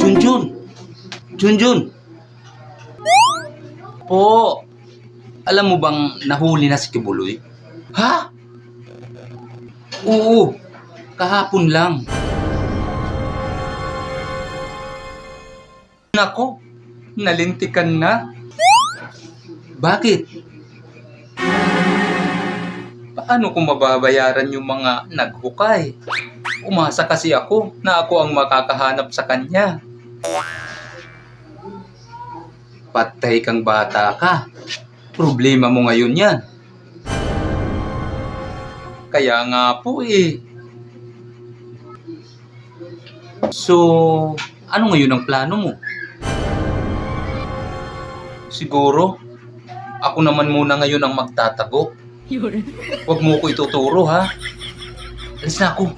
Junjun! Junjun! Po, alam mo bang nahuli na si Kibuloy? Ha? Oo, kahapon lang. Nako, nalintikan na. Bakit? Paano ko mababayaran yung mga naghukay? Umasa kasi ako na ako ang makakahanap sa kanya. Patay kang bata ka. Problema mo ngayon yan. Kaya nga po eh. So, ano ngayon ang plano mo? Siguro, ako naman muna ngayon ang magtatago. Huwag mo ko ituturo ha. Alis na ako.